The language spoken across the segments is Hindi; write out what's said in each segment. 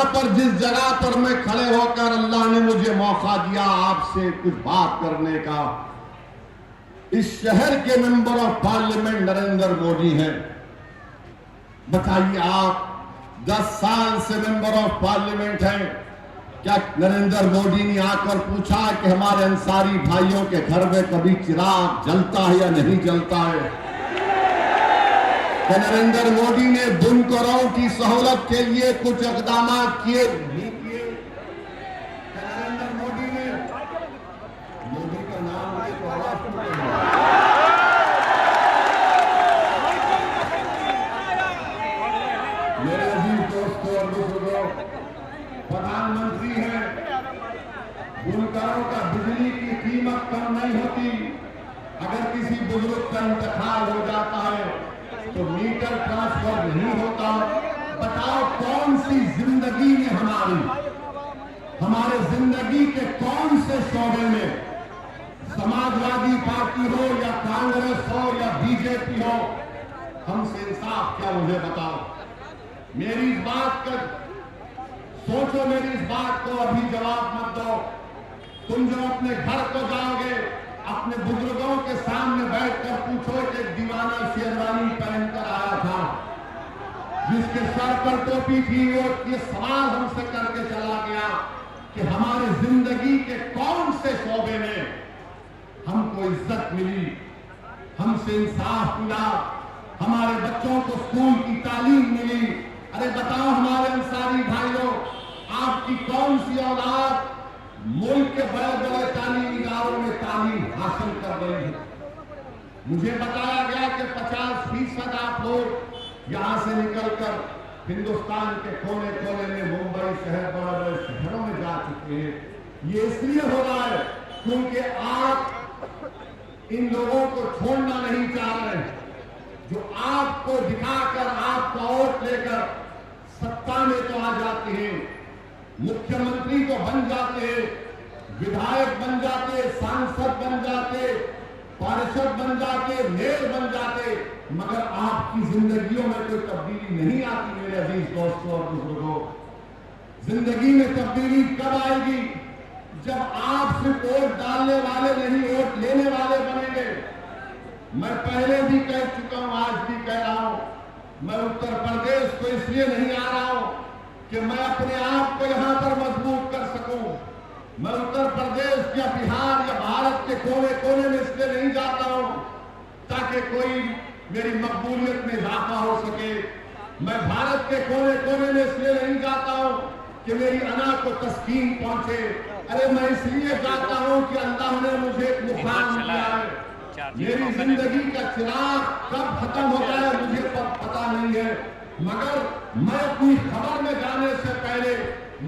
यहां पर जिस जगह पर मैं खड़े होकर अल्लाह ने मुझे मौका दिया आपसे कुछ बात करने का, इस शहर के member of parliament Narendra Modi हैं। बताइए, आप 10 साल से मेंबर ऑफ पार्लियामेंट हैं, क्या नरेंद्र मोदी ने आकर पूछा कि हमारे अंसारी भाइयों के घर में कभी चिराग जलता है या नहीं जलता है? क्या नरेंद्र मोदी ने बुनकरों की सहूलत के लिए कुछ इकदाम किए नहीं किए? नरेंद्र मोदी ने, मोदी का नाम मेरे अजीज दोस्तों और बुजुर्गों, प्रधानमंत्री हैं, बुनकरों का बिजली की कीमत कम नहीं होती। अगर किसी बुजुर्ग का इंतकाल हो जाता है तो मीटर ट्रांसफर नहीं होता। बताओ, कौन सी जिंदगी में हमारे जिंदगी के कौन से शोबे में, समाजवादी पार्टी हो या कांग्रेस हो या बीजेपी हो, हमसे इंसाफ क्या? मुझे बताओ। मेरी इस बात का सोचो, मेरी इस बात को अभी जवाब मत दो। तुम जो अपने घर को जाओगे, अपने बुजुर्गों के सामने बैठकर पूछो कि दीवाना शेरवानी पहनकर आया था, जिसके सर पर टोपी थी, वो ये सवाल हमसे करके चला गया कि हमारे जिंदगी के कौन से शोबे में हमको इज्जत मिली, हमसे इंसाफ मिला, हमारे बच्चों को स्कूल की तालीम मिली। अरे बताओ हमारे अंसारी भाइयों, आपकी कौन सी औलाद मुल्क के बड़े बड़े तालीमीदारों में तालीम हासिल कर रही है? मुझे बताया गया कि 50% आप लोग यहां से निकलकर हिंदुस्तान के कोने कोने में, मुंबई शहर, बड़े बड़े शहरों में जा चुके हैं। ये इसलिए हो रहा है क्योंकि आप इन लोगों को छोड़ना नहीं चाह रहे, जो आपको दिखाकर, आपका वोट लेकर सत्ता में तो आ जाते हैं, मुख्यमंत्री तो बन जाते हैं, विधायक बन जाते, सांसद बन जाते, पार्षद बन जाते, मेयर बन जाते, मगर आपकी जिंदगियों में कोई तब्दीली नहीं आती। मेरे अजीज दोस्तों और बुजुर्गों, जिंदगी में तब्दीली कब आएगी? जब आप सिर्फ वोट डालने वाले नहीं, वोट लेने वाले बनेंगे। मैं पहले भी कह चुका हूं, आज भी कह रहा हूं, मैं उत्तर प्रदेश को इसलिए नहीं आ रहा हूं कि मैं अपने आप को यहां पर मजबूत कर सकूं। मैं उत्तर प्रदेश या बिहार या भारत के कोने कोने में इसलिए नहीं जाता हूं ताकि कोई मेरी मकबूलियत में इजाफा हो सके। मैं भारत के कोने कोने में इसलिए नहीं जाता हूं कि मेरी अना को तस्कीन पहुंचे। अरे मैं इसलिए जाता हूं कि अल्लाह ने मुझे एक मुकाम दिया है। मेरी जिंदगी का चिराग कब खत्म होता है मुझे पता नहीं है, मगर मैं अपनी खबर में जाने से पहले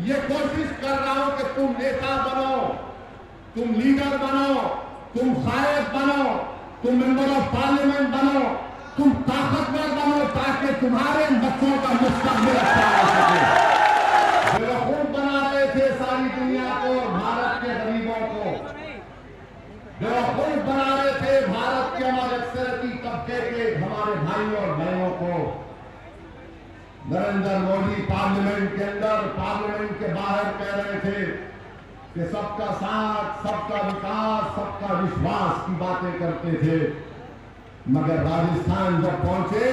ये कोशिश कर रहा हूं कि तुम नेता बनो, तुम लीडर बनो, तुम कायद बनो, तुम मेंबर ऑफ पार्लियामेंट बनो, तुम ताकतवर बनो, ताकि तुम्हारे बच्चों का मुस्तकबिल अच्छा हो सके। बेवकूफ बना रहे थे सारी दुनिया को, भारत के गरीबों को बेवकूफ बना रहे थे, भारत के हमारे अक्सरती तबके के हमारे भाइयों और बहनों को। नरेंद्र मोदी पार्लियामेंट के अंदर, पार्लियामेंट के बाहर कह रहे थे कि सबका साथ, सबका विकास, सबका विश्वास की बातें करते थे, मगर राजस्थान जब पहुंचे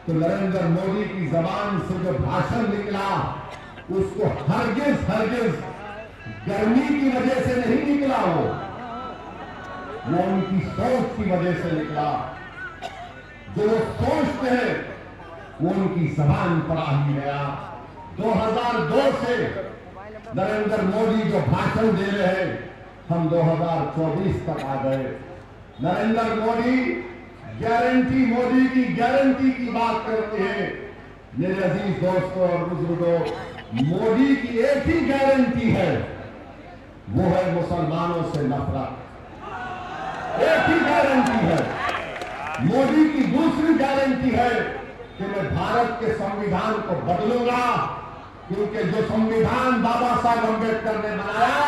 तो नरेंद्र मोदी की जबान से जो भाषण निकला उसको हरगिज गर्मी की वजह से नहीं निकला, वो उनकी सोच की वजह से निकला। जो वो सोचते हैं वो उनकी जबान पर आ ही गया। 2002 से नरेंद्र मोदी जो भाषण दे रहे हैं, हम 2024 तक आ गए। नरेंद्र मोदी गारंटी, मोदी की गारंटी की बात करते हैं। मेरे अजीज दोस्तों और बुजुर्गों, मोदी की एक ही गारंटी है, वो है मुसलमानों से नफरत। एक ही गारंटी है। मोदी की दूसरी गारंटी है कि मैं भारत के संविधान को बदलूंगा, क्योंकि जो संविधान बाबा साहब अम्बेडकर ने बनाया,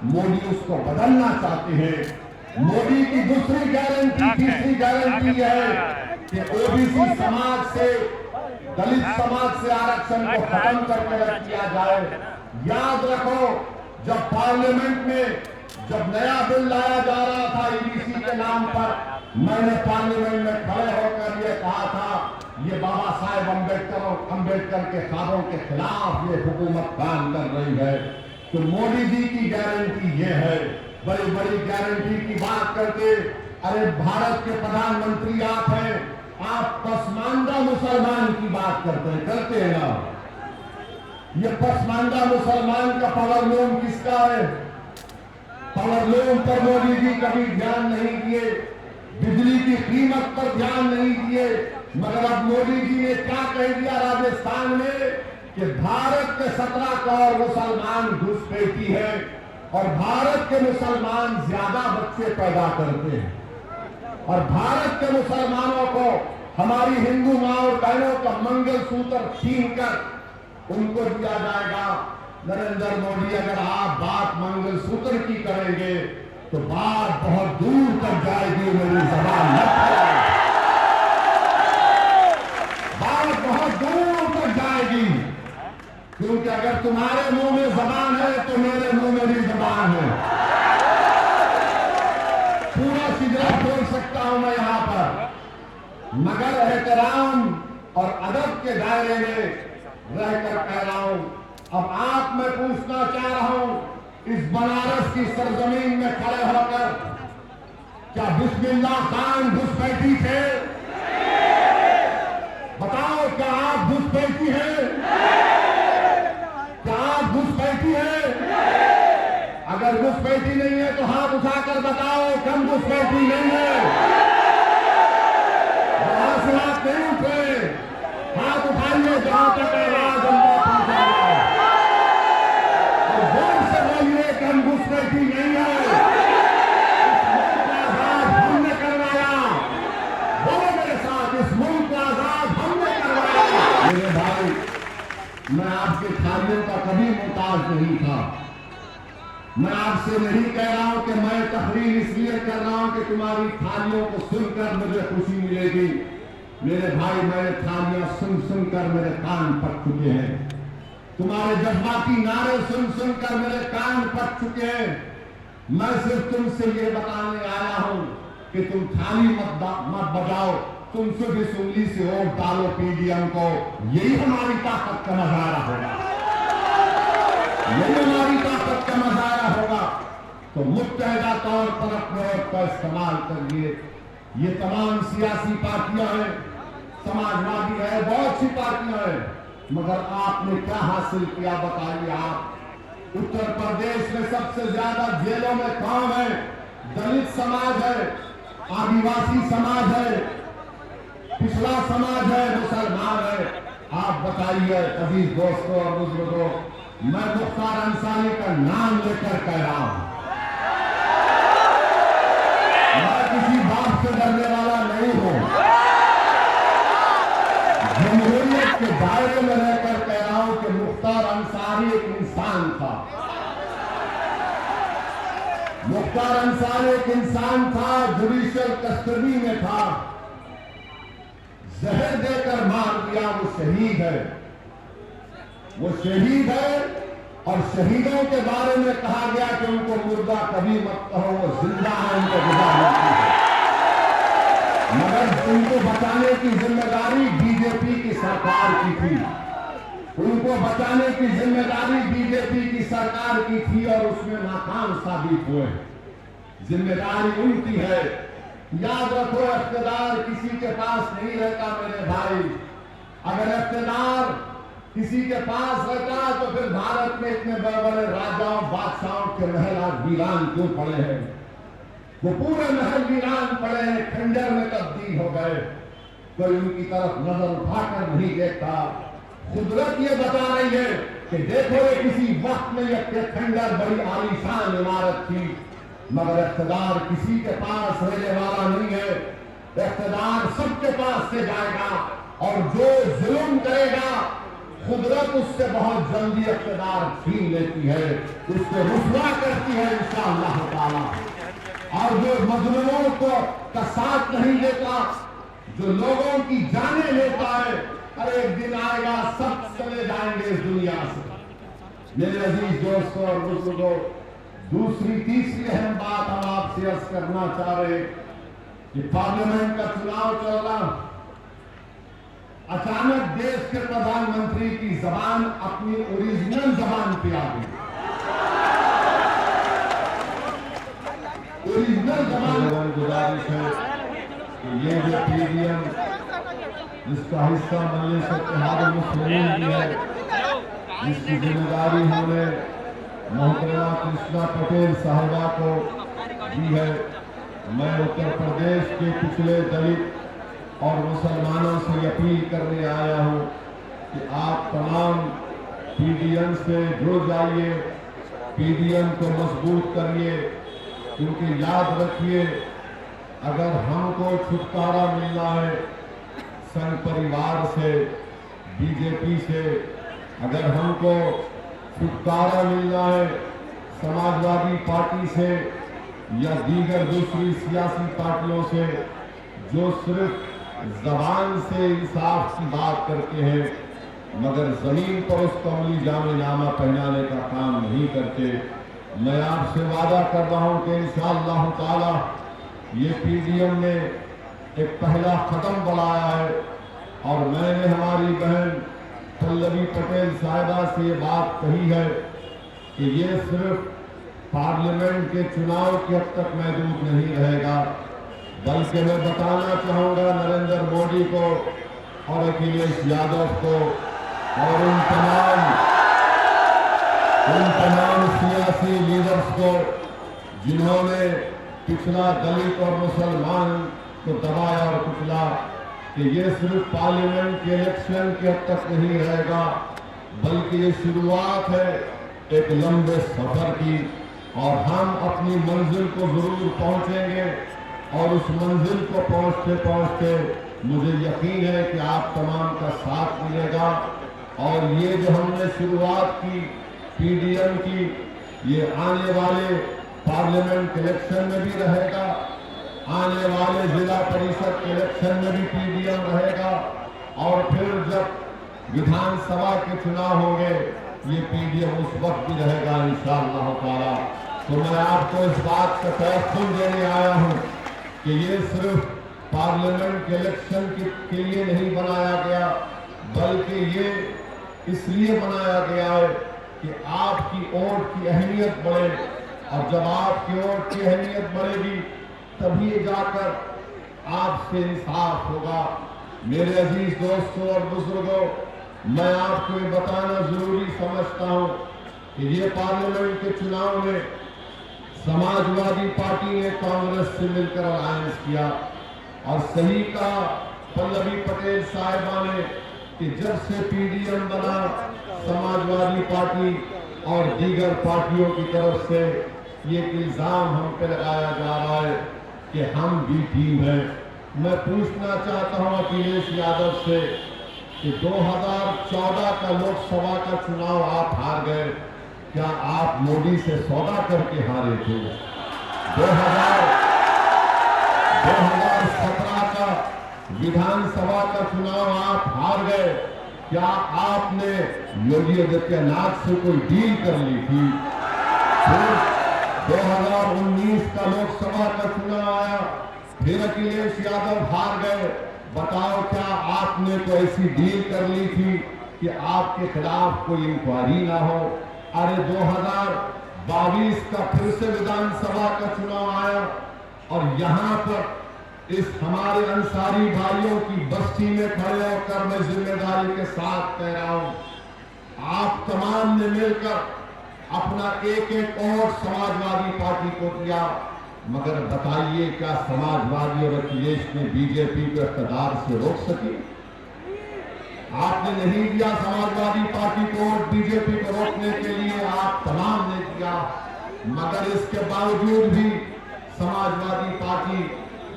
मोदी उसको बदलना चाहते हैं। मोदी की दूसरी गारंटी, तीसरी गारंटी है कि ओबीसी समाज से दलित समाज से आरक्षण को खत्म करके रख दिया जाए। याद रखो, जब पार्लियामेंट में जब नया बिल लाया जा रहा था ईबीसी के नाम पर, मैंने पार्लियामेंट में खड़े होकर ये कहा था, ये बाबा साहेब अम्बेडकर के ख्वाबों के खिलाफ ये हुकूमत काम कर रही है। तो मोदी जी की गारंटी ये है, बड़ी बड़ी गारंटी की बात करके, अरे भारत के प्रधानमंत्री आप हैं, आप पसमानदा मुसलमान की बात करते हैं ना। ये पसमानदा मुसलमान का पावर लूम किसका है? पावर लूम पर मोदी जी कभी ध्यान नहीं दिए, बिजली की कीमत पर ध्यान नहीं दिए, मगर अब मोदी जी ने क्या कह दिया राजस्थान में कि भारत के 17 करोड़ मुसलमान घुसपैठी है और भारत के मुसलमान ज्यादा बच्चे पैदा करते हैं और भारत के मुसलमानों को हमारी हिंदू मां और बहनों का मंगलसूत्र छीनकर उनको दिया जाएगा। नरेंद्र मोदी, अगर आप बात मंगलसूत्र की करेंगे तो बात बहुत दूर तक जाएगी, मेरी जबान मत चलाएं। बात बहुत दूर तक जाएगी, क्योंकि अगर तुम्हारे मुंह में जबान है तो मेरे मुंह में भी जबान है। पूरा सिजरा बोल सकता हूं मैं यहां पर, मगर एहतराम और अदब के दायरे में रहकर कह रहा हूं। अब आप मैं पूछना चाह रहा हूं, इस बनारस की सरजमीन में खड़े होकर क्या बिस्मिल्लाह खान घुसपैठी थे? बताओ, क्या आप घुसपैठी हैं? क्या आप घुसपैठी हैं? अगर घुसपैठी नहीं है तो हाथ उठाकर बताओ कम घुसपैठी नहीं है। से हाथ नहीं उठे, हाथ उठाइए जहां तक आवाज अंदर पहुंचा और जोर से बोलिए कि हम घुसपैठी नहीं है। इस मुल्क का आजाद हमने करवाया। बोलो मेरे साथ, इस मुल्क का आजाद हमने करवाया। मेरे भाई, मैं आपके थालियों का कभी मोहताज नहीं था। मैं आपसे नहीं कह रहा हूं कि मैं तकरीर इसलिए कर रहा हूं कि तुम्हारी थालियों को सुनकर मुझे खुशी मिलेगी। मेरे भाई, मेरे थालियां सुन सुनकर मेरे कान पक चुके हैं। तुम्हारे जज्बाती नारे सुन सुनकर मेरे कान पक चुके हैं। मैं सिर्फ तुमसे ये बताने आया हूं कि तुम थाली मत बजाओ, तुम सिर्फ इस उंगली से वोट डालो पीडीएम को। यही हमारी ताकत का नजारा होगा, यही हमारी ताकत का नजारा होगा। तो मुत्तहदा तौर पर अपने वोट का इस्तेमाल करिए। ये तमाम सियासी पार्टियां हैं, समाजवादी है, बहुत सी पार्टियां हैं, मगर आपने क्या हासिल किया बताइए आप। उत्तर प्रदेश में सबसे ज्यादा जेलों में कौन है? दलित समाज है, आदिवासी समाज है, पिछड़ा समाज है, मुसलमान है। आप बताइए अजीज दोस्तों और बुजुर्गों, मैं मुख्तार अंसारी का नाम लेकर कह रहा हूं, मैं किसी बात से डरने वाला नहीं हूं। जमहूरियत के दायरे में रहकर कह रहा हूं कि मुख्तार अंसारी एक इंसान था। मुख्तार अंसारी एक इंसान था, जुडिशियल कस्टडी में था, जहर देकर मार दिया। वो शहीद है, वो शहीद है। और शहीदों के बारे में कहा गया कि उनको मुर्दा कभी मत कहो, वो जिंदा है, उनको गुजार मिलती है। मगर उनको बचाने की जिम्मेदारी बीजेपी की सरकार की थी, उनको बचाने की जिम्मेदारी बीजेपी की सरकार की थी और उसमें नाकाम साबित हुए। जिम्मेदारी उनकी है। याद रखो, इख्तियार किसी के पास नहीं रहता मेरे भाई। अगर इख्तियार किसी के पास रहता तो फिर भारत में इतने बड़े बड़े राजाओं बादशाहों के महल आज वीरान क्यों पड़े हैं? वो पूरे महल वीरान पड़े हैं, खंडर में तब्दील हो गए। कोई उनकी तरफ नजर उठाकर नहीं देखता। कुदरत ये बता रही है कि देखो, ये किसी वक्त में ये खंडर बड़ी आलीशान इमारत थी, मगर इख्तियार किसी के पास रहने वाला नहीं है। इख्तियार सबके पास से जाएगा और जो जुल्म करेगा कुदरत उससे बहुत जल्दी इख्तियार छीन लेती है, उसको रुसवा करती है इंशाअल्लाह ताला। और जो मजलूमों को का साथ नहीं देता, जो लोगों की जानें लेता है, अरे एक दिन आएगा सब चले जाएंगे इस दुनिया से। मेरे अजीज दोस्तों और बुजुर्गों, दूसरी तीसरी अहम बात हम आपसे अर्ज करना चाह रहे कि पार्लियामेंट का चुनाव चल रहा, अचानक देश के प्रधानमंत्री की जबान अपनी ओरिजिनल जबान पे आ गई। ओरिजिनल जबान गुजारिश है कि ये जो पीडीएम जिसका हिस्सा मजलिस इत्तेहाद मुस्लिमीन की है, जिसकी जिम्मेदारी हमने मोहतरमा कृष्णा पटेल साहिबा को दी है, मैं उत्तर प्रदेश के पिछले दलित और मुसलमानों से अपील करने आया हूं कि आप तमाम पीडीएम से जुड़ जाइए, पीडीएम को मजबूत करिए, क्योंकि याद रखिए अगर हमको छुटकारा मिलना है संघ परिवार से, बीजेपी से, अगर हमको छुटकारा मिलना है समाजवादी पार्टी से या दीगर दूसरी सियासी पार्टियों से जो सिर्फ जबान से इंसाफ की बात करते हैं मगर जमीन पर उसको अमली जामिनामा पहनाने का काम नहीं करते, मैं आपसे वादा कर रहा हूं कि इंशाअल्लाह ताला ये पीडीएम ने एक पहला कदम बढ़ाया है और मैंने हमारी बहन पल्लवी पटेल साहिबा से ये बात कही है कि ये सिर्फ पार्लियामेंट के चुनाव के हद तक महदूद नहीं रहेगा, बल्कि मैं बताना चाहूंगा नरेंद्र मोदी को और अखिलेश यादव को और उन तमाम सियासी लीडर्स को जिन्होंने पिछला दलित और मुसलमान को दबाया और कुचला कि ये सिर्फ पार्लियामेंट के इलेक्शन के हद तक नहीं रहेगा, बल्कि ये शुरुआत है एक लंबे सफर की और हम अपनी मंजिल को जरूर पहुंचेंगे और उस मंजिल को पहुंचते पहुंचते मुझे यकीन है कि आप तमाम का साथ मिलेगा और ये जो हमने शुरुआत की पीडीएम की, ये आने वाले पार्लियामेंट इलेक्शन में भी रहेगा, आने वाले जिला परिषद के इलेक्शन में भी पीडीएम रहेगा और फिर जब विधानसभा के चुनाव होंगे ये पीडीएम उस वक्त भी रहेगा इंशाअल्लाह ताला। तो मैं आपको इस बात का तयस्सुर देने आया हूं कि ये सिर्फ पार्लियामेंट के इलेक्शन के लिए नहीं बनाया गया, बल्कि ये इसलिए बनाया गया है कि आपकी वोट की अहमियत बढ़े और जब आपकी वोट की अहमियत बढ़ेगी तभी जाकर आपसे इंसाफ होगा। मेरे अजीज दोस्तों और बुजुर्गों, मैं आपको ये बताना जरूरी समझता हूं कि ये पार्लियामेंट के चुनाव में समाजवादी पार्टी ने कांग्रेस से मिलकर अलायंस किया और सही कहा पल्लवी पटेल साहिबा ने कि जब से पीडीएम बना समाजवादी पार्टी और दीगर पार्टियों की तरफ से ये इल्जाम हम पे लगाया जा रहा है कि हम भी टीम है। मैं पूछना चाहता हूं अखिलेश यादव से कि 2014 का लोकसभा का चुनाव आप हार गए, क्या आप मोदी से सौदा करके हारे थे? 2017 का विधानसभा का चुनाव आप हार गए, क्या आपने योगी आदित्यनाथ से कोई डील कर ली थी? फिर 2019 का लोकसभा का चुनाव आया, फिर अखिलेश यादव हार गए, बताओ क्या आपने कोई ऐसी डील कर ली थी कि आपके खिलाफ कोई इंक्वायरी ना हो? अरे 2022 का फिर से विधानसभा का चुनाव आया और यहां पर इस हमारे अंसारी भाइयों की बस्ती में खड़े होकर मैं जिम्मेदारी के साथ कह रहा हूं, आप तमाम ने मिलकर अपना एक एक वोट समाजवादी पार्टी को दिया, मगर बताइए क्या समाजवादी और अखिलेश ने बीजेपी को इख्तियार से रोक सकी? आपने नहीं दिया समाजवादी पार्टी को वोट, बीजेपी को रोकने के लिए आप तमाम ने दिया, मगर इसके बावजूद भी समाजवादी पार्टी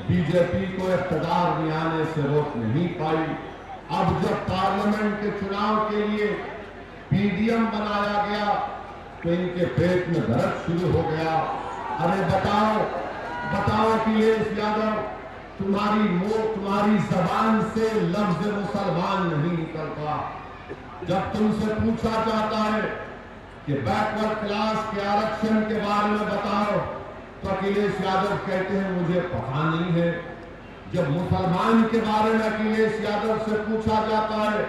बीजेपी को इख्तियार में आने से रोक नहीं पाई। अब जब पार्लियामेंट के चुनाव के लिए पीडीएम बनाया गया तो इनके पेट में दर्द शुरू हो गया। अरे बताओ अखिलेश यादव, तुम्हारी जबान से लफ्ज मुसलमान नहीं निकलता। जब तुमसे पूछा जाता है कि बैकवर्ड क्लास के आरक्षण के बारे में बताओ तो अखिलेश यादव कहते हैं मुझे पता नहीं है। जब मुसलमान के बारे में अखिलेश यादव से पूछा जाता है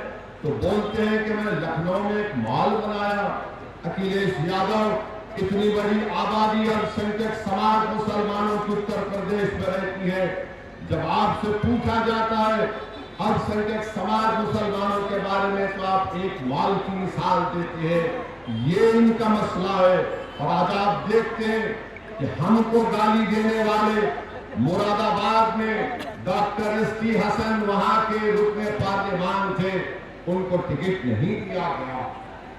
तो बोलते हैं कि मैंने लखनऊ में एक मॉल बनाया। अखिलेश यादव इतनी बड़ी आबादी अल्पसंख्यक समाज मुसलमानों की उत्तर प्रदेश में रहती है, जब आपसे पूछा जाता है अल्पसंख्यक समाज मुसलमानों के बारे में तो आप एक मॉल की मिसाल देते हैं। ये इनका मसला है। और आज आप देखते हैं कि हमको गाली देने वाले मुरादाबाद में डॉक्टर एसटी हसन वहां के रुकने पार्लियामान थे, उनको टिकट नहीं दिया गया।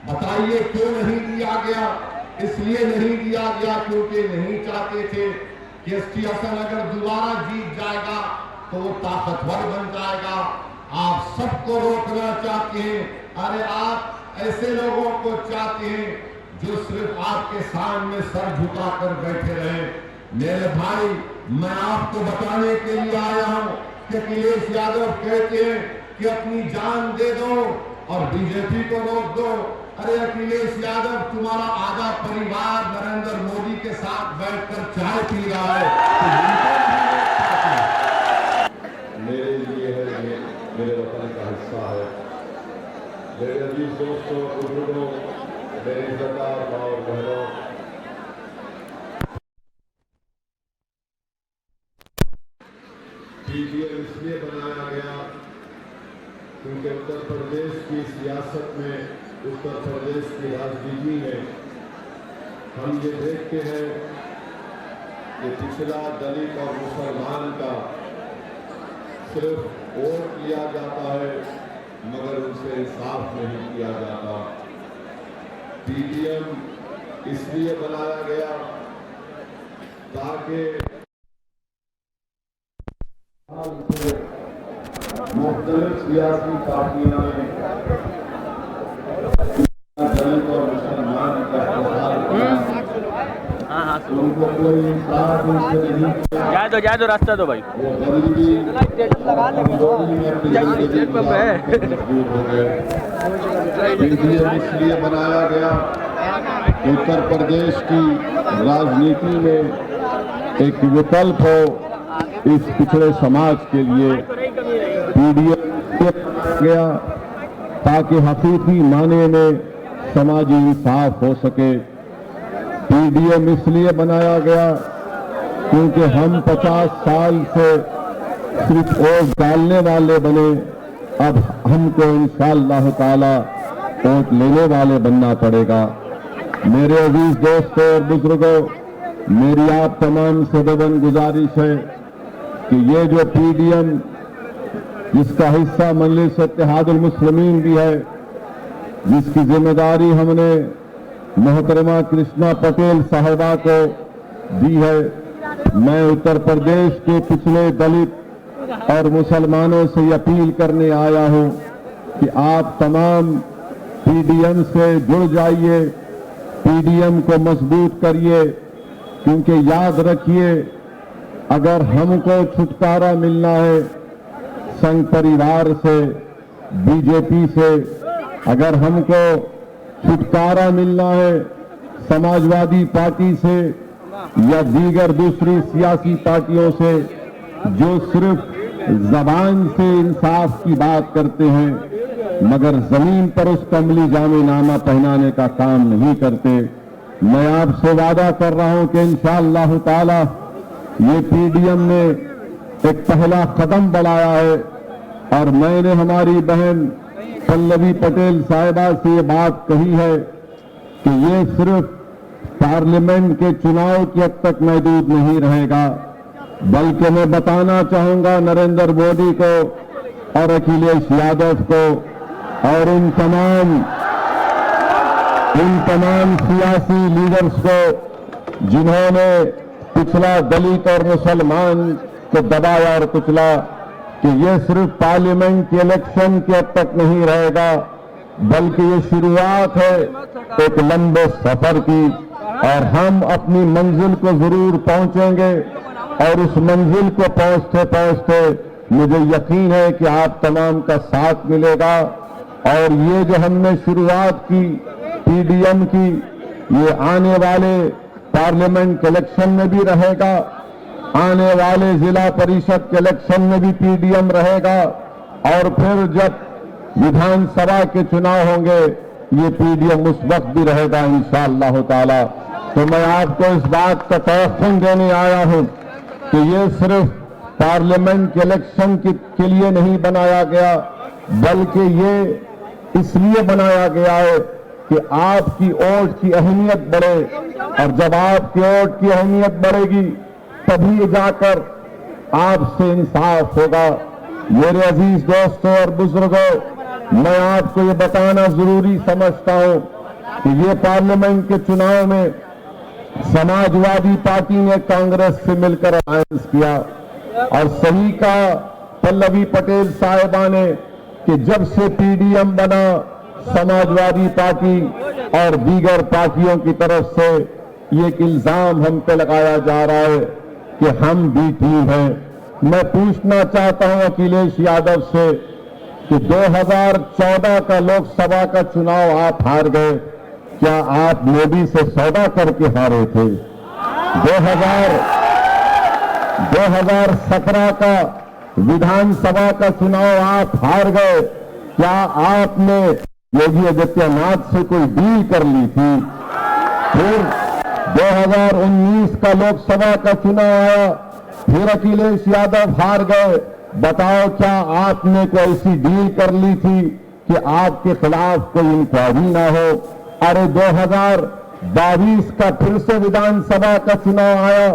बताइए क्यों नहीं दिया गया? इसलिए नहीं दिया गया क्योंकि नहीं चाहते थे कि एसटी हसन अगर दोबारा जीत जाएगा तो वो ताकतवर बन जाएगा। आप सबको रोकना चाहते हैं। अरे आप ऐसे लोगों को चाहते हैं जो सिर्फ आपके सामने सर झुकाकर बैठे रहे। मेरे भाई, मैं आपको बताने के लिए आया हूं कि अखिलेश यादव कहते हैं कि अपनी जान दे दो और बीजेपी को रोक दो। अरे अखिलेश यादव, तुम्हारा आधा परिवार नरेंद्र मोदी के साथ बैठकर चाय पी रहा है। मेरे लिए है, मेरे वतन का हिस्सा है। मेरे अजीज दोस्तों, बुजुर्गों, मेरे इज्जतदार और बहनों, पीडीएम इसलिए बनाया गया क्योंकि उत्तर प्रदेश की सियासत में, उत्तर प्रदेश की राजनीति में हम ये देखते हैं कि पिछड़ा दलित और मुसलमान का सिर्फ वोट लिया जाता है मगर उनसे इंसाफ नहीं किया जाता। पीडीएम इसलिए बनाया गया ताकि मुख्तलिफ सियासी पार्टियों में दलित और मुसलमान का उनको कोई इंसाफ उनसे नहीं। जाए दो रास्ता दो भाई। वो गरीबी मजबूत हो गए। इसलिए बनाया गया उत्तर प्रदेश की राजनीति में एक विकल्प हो इस पिछड़े समाज के लिए। पीडीएम गया ताकि हकीकी माने में समाजी इंसाफ हो सके। पीडीएम इसलिए बनाया गया क्योंकि हम 50 साल से सिर्फ वोट डालने वाले बने, अब हमको इंशाअल्लाह ताला वोट लेने वाले बनना पड़ेगा। मेरे अजीज दोस्तों और बुजुर्गों, मेरी आप तमाम से दबन गुजारिश है कि ये जो पीडीएम, जिसका हिस्सा मजलिस इत्तेहादुल मुस्लिमीन भी है, जिसकी जिम्मेदारी हमने मोहतरमा कृष्णा पटेल साहिबा को दी है, मैं उत्तर प्रदेश के पिछले दलित और मुसलमानों से अपील करने आया हूं कि आप तमाम पीडीएम से जुड़ जाइए, पीडीएम को मजबूत करिए। क्योंकि याद रखिए, अगर हमको छुटकारा मिलना है संघ परिवार से, बीजेपी से, अगर हमको छुटकारा मिलना है समाजवादी पार्टी से या दीगर दूसरी सियासी पार्टियों से जो सिर्फ जबान से इंसाफ की बात करते हैं मगर जमीन पर उसका अमली जामेनामा पहनाने का काम नहीं करते, मैं आपसे वादा कर रहा हूं कि इंशाअल्लाह ताला ये पीडीएम ने एक पहला कदम बढ़ाया है। और मैंने हमारी बहन पल्लवी पटेल साहिबा से ये बात कही है कि ये सिर्फ पार्लियामेंट के चुनाव की हद तक महदूद नहीं रहेगा, बल्कि मैं बताना चाहूंगा नरेंद्र मोदी को और अखिलेश यादव को और उन तमाम सियासी लीडर्स को जिन्होंने पिछला दलित और मुसलमान को दबाया और कुचला, कि ये सिर्फ पार्लियामेंट के इलेक्शन के हद तक नहीं रहेगा, बल्कि ये शुरुआत है एक लंबे सफर की। और हम अपनी मंजिल को जरूर पहुंचेंगे और उस मंजिल को पहुंचते पहुंचते मुझे यकीन है कि आप तमाम का साथ मिलेगा। और ये जो हमने शुरुआत की पीडीएम की, ये आने वाले पार्लियामेंट के इलेक्शन में भी रहेगा, आने वाले जिला परिषद के इलेक्शन में भी पीडीएम रहेगा, और फिर जब विधानसभा के चुनाव होंगे ये पीडीएम उस वक्त भी रहेगा इंशाअल्लाह ताला। तो मैं आपको इस बात का तयक़ुन देने आया हूं कि ये सिर्फ पार्लियामेंट के इलेक्शन के लिए नहीं बनाया गया, बल्कि ये इसलिए बनाया गया है कि आपकी वोट की अहमियत बढ़े, और जब आपकी वोट की अहमियत बढ़ेगी तभी जाकर आपसे इंसाफ होगा। मेरे अजीज दोस्तों और बुजुर्गों, मैं आपको ये बताना जरूरी समझता हूं कि ये पार्लियामेंट के चुनाव में समाजवादी पार्टी ने कांग्रेस से मिलकर अलायंस किया, और सही कहा पल्लवी पटेल साहिबा ने कि जब से पीडीएम बना, समाजवादी पार्टी और दीगर पार्टियों की तरफ से ये एक इल्जाम हम पे लगाया जा रहा है कि हम बी टीम हैं। मैं पूछना चाहता हूं अखिलेश यादव से कि 2014 का लोकसभा का चुनाव आप हार गए, क्या आप मोदी से सौदा करके हारे थे? 2017 का विधानसभा का चुनाव आप हार गए, क्या आपने योगी आदित्यनाथ से कोई डील कर ली थी? फिर 2019 का लोकसभा का चुनाव आया, फिर अखिलेश यादव हार गए, बताओ क्या आपने कोई ऐसी डील कर ली थी कि आपके खिलाफ कोई इंक्वायरी ना हो? अरे 2022 का फिर से विधानसभा का चुनाव आया,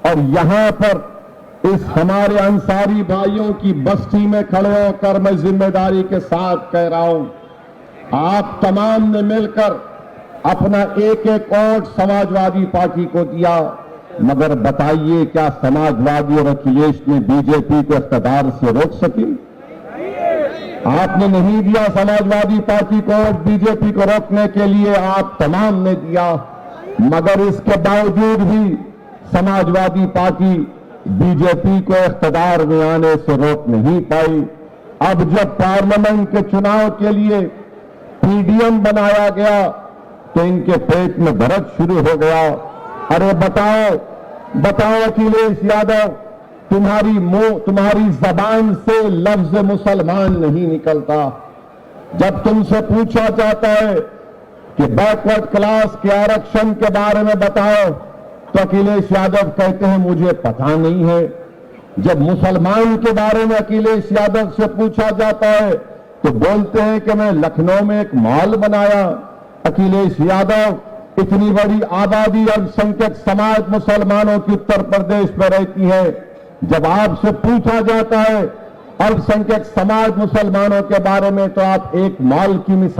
और यहां पर इस हमारे अंसारी भाइयों की बस्ती में खड़े होकर मैं जिम्मेदारी के साथ कह रहा हूं, आप तमाम ने मिलकर अपना एक एक वोट समाजवादी पार्टी को दिया, मगर बताइए क्या समाजवादी और अखिलेश ने बीजेपी को इख्तियार से रोक सकी? आपने नहीं दिया समाजवादी पार्टी को वोट, बीजेपी को रोकने के लिए आप तमाम ने दिया, मगर इसके बावजूद भी समाजवादी पार्टी बीजेपी को इख्तियार में आने से रोक नहीं पाई। अब जब पार्लियामेंट के चुनाव के लिए पीडीएम बनाया गया तो इनके पेट में दर्द शुरू हो गया। अरे बताओ अखिलेश यादव, तुम्हारी जबान से लफ्ज मुसलमान नहीं निकलता। जब तुमसे पूछा जाता है कि बैकवर्ड क्लास के आरक्षण के बारे में बताओ तो अखिलेश यादव कहते हैं मुझे पता नहीं है। जब मुसलमान के बारे में अखिलेश यादव से पूछा जाता है तो बोलते हैं कि मैं लखनऊ में एक मॉल बनाया। अखिलेश यादव, इतनी बड़ी आबादी अल्पसंख्यक समाज मुसलमानों की उत्तर प्रदेश में रहती है, जब आपसे पूछा जाता है अल्पसंख्यक समाज मुसलमानों के बारे में तो आप एक मॉल की मिसाल